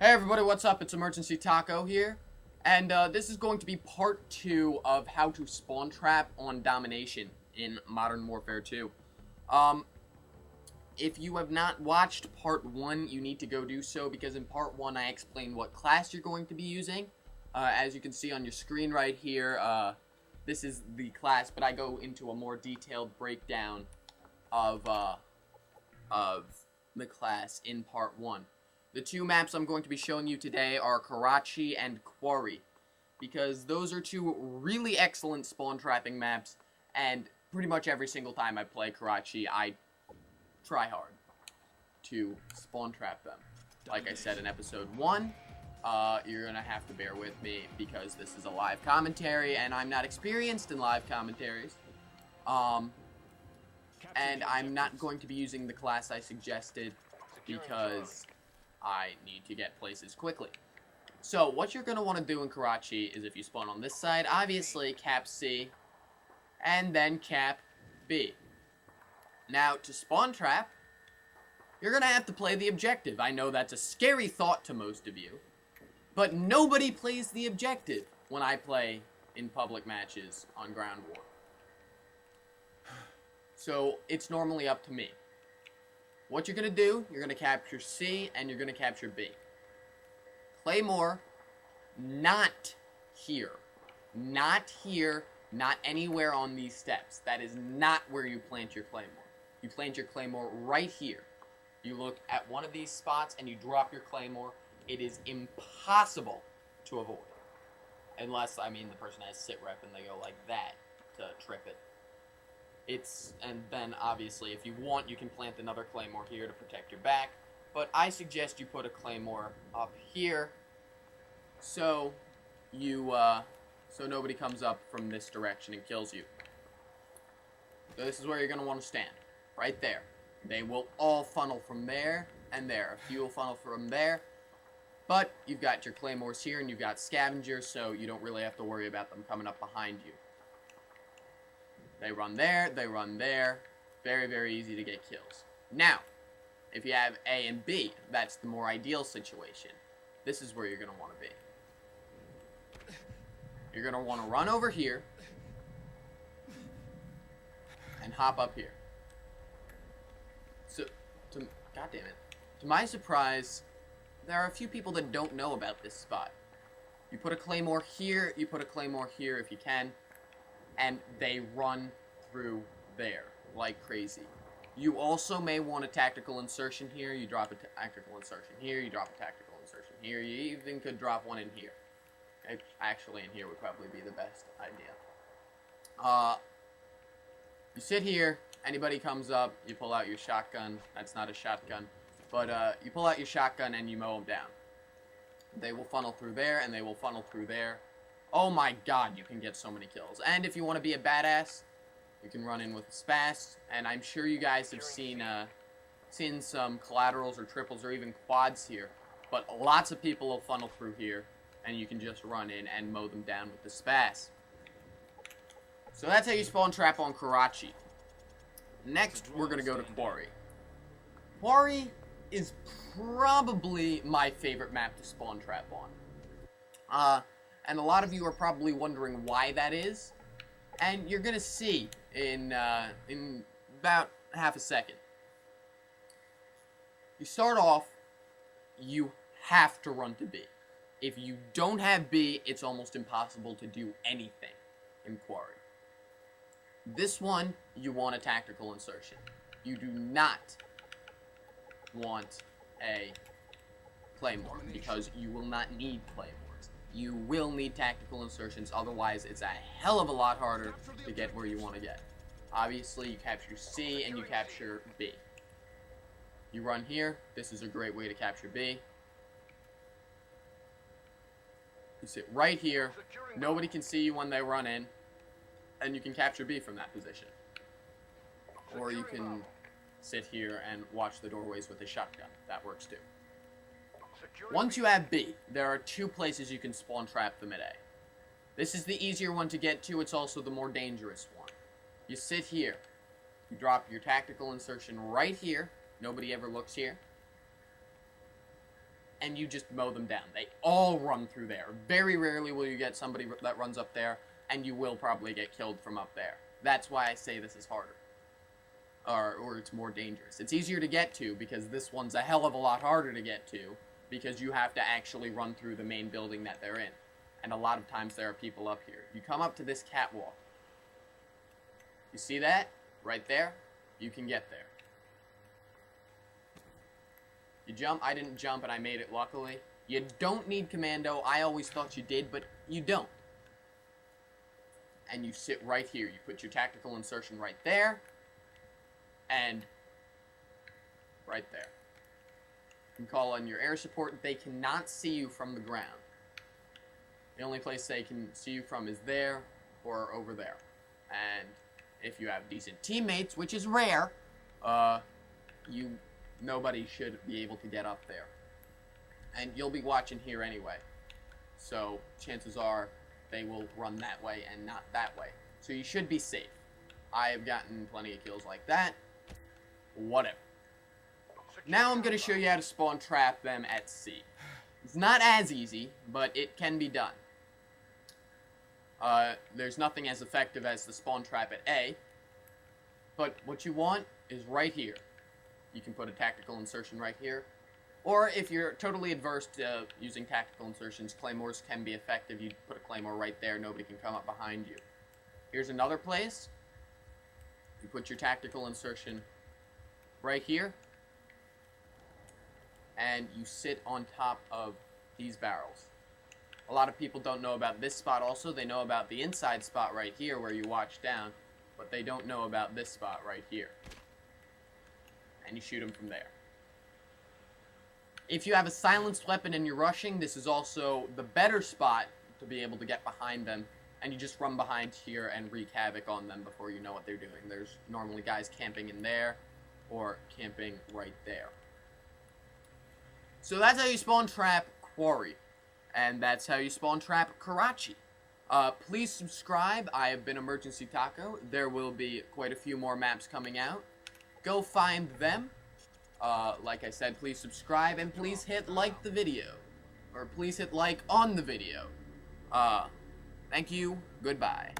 Hey everybody, what's up? It's EmergencyTaco here, and this is going to be part 2 of how to spawn trap on Domination in Modern Warfare 2. Um, if you have not watched part 1, you need to go do so, because in part 1 I explained what class you're going to be using. As you can see on your screen right here, this is the class, but I go into a more detailed breakdown of the class in part 1. The two maps I'm going to be showing you today are Karachi and Quarry, because those are two really excellent spawn trapping maps, and pretty much every single time I play Karachi, I try hard to spawn trap them. Like I said in episode 1, you're gonna have to bear with me because this is a live commentary, and I'm not experienced in live commentaries. And I'm not going to be using the class I suggested because I need to get places quickly. So what you're going to want to do in Karachi is, if you spawn on this side, obviously cap C and then cap B. Now, to spawn trap, you're going to have to play the objective. I know that's a scary thought to most of you, but nobody plays the objective when I play in public matches on ground war. So it's normally up to me. What you're going to do, you're going to capture C and you're going to capture B. Claymore, not here. Not here, not anywhere on these steps. That is not where you plant your Claymore. You plant your Claymore right here. You look at one of these spots and you drop your Claymore. It is impossible to avoid. Unless, the person has sit rep and they go like that to trip it. And then obviously if you want, you can plant another Claymore here to protect your back, but I suggest you put a Claymore up here so so nobody comes up from this direction and kills you. So this is where you're going to want to stand, right there. They will all funnel from there and there. A few will funnel from there, but you've got your Claymores here and you've got Scavengers, so you don't really have to worry about them coming up behind you. They run there, they run there. Very, very easy to get kills. Now, if you have A and B, that's the more ideal situation. This is where you're going to want to be. You're going to want to run over here and hop up here. So, God damn it. To my surprise, there are a few people that don't know about this spot. You put a Claymore here, you put a Claymore here if you can, and they run through there like crazy. You also may want a tactical insertion here. You drop a tactical insertion here. You drop a tactical insertion here. You even could drop one in here. Actually, in here would probably be the best idea. You sit here. Anybody comes up, you pull out your shotgun. That's not a shotgun. But you pull out your shotgun and you mow them down. They will funnel through there, and they will funnel through there. Oh my god, you can get so many kills. And if you want to be a badass, you can run in with a spas, and I'm sure you guys have seen some collaterals or triples or even quads here, but lots of people will funnel through here, and you can just run in and mow them down with the spas. So that's how you spawn trap on Karachi. Next, we're going to go to Quarry. Quarry is probably my favorite map to spawn trap on. And a lot of you are probably wondering why that is, and you're gonna see in about half a second. You start off, you have to run to B. If you don't have B, it's almost impossible to do anything in Quarry. This one, you want a tactical insertion. You do not want a Claymore, because you will not need Claymore. You will need tactical insertions, otherwise it's a hell of a lot harder to get where you want to get. Obviously, you capture C and you capture B. You run here. This is a great way to capture B. You sit right here. Nobody can see you when they run in, and you can capture B from that position. Or you can sit here and watch the doorways with a shotgun. That works too. Once you have B, there are two places you can spawn trap them at A. This is the easier one to get to. It's also the more dangerous one. You sit here. You drop your tactical insertion right here. Nobody ever looks here. and you just mow them down. They all run through there. Very rarely will you get somebody that runs up there, and you will probably get killed from up there. That's why I say this is harder. Or it's more dangerous. It's easier to get to because this one's a hell of a lot harder to get to because you have to actually run through the main building that they're in. And a lot of times there are people up here. You come up to this catwalk. You see that? Right there? You can get there. You jump. I didn't jump and I made it luckily. You don't need commando. I always thought you did, but you don't. And you sit right here. You put your tactical insertion right there. And right there. You can call on your air support. They cannot see you from the ground. The only place they can see you from is there or over there. And if you have decent teammates, which is rare, nobody should be able to get up there. And you'll be watching here anyway. So chances are they will run that way and not that way. So you should be safe. I have gotten plenty of kills like that. Whatever. Now I'm going to show you how to spawn trap them at sea. It's not as easy, but it can be done. There's nothing as effective as the spawn trap at A, but what you want is right here. You can put a tactical insertion right here, or if you're totally adverse to using tactical insertions, claymores can be effective. You put a claymore right there, nobody can come up behind you. Here's another place. You put your tactical insertion right here, and you sit on top of these barrels. A lot of people don't know about this spot also. They know about the inside spot right here where you watch down, but they don't know about this spot right here. And you shoot them from there. If you have a silenced weapon and you're rushing, this is also the better spot to be able to get behind them, and you just run behind here and wreak havoc on them before you know what they're doing. There's normally guys camping in there or camping right there. So that's how you spawn trap Quarry. And that's how you spawn trap Karachi. Please subscribe. I have been EmergencyTaco. There will be quite a few more maps coming out. Go find them. Like I said, please subscribe and please hit like the video. Or please hit like on the video. Thank you. Goodbye.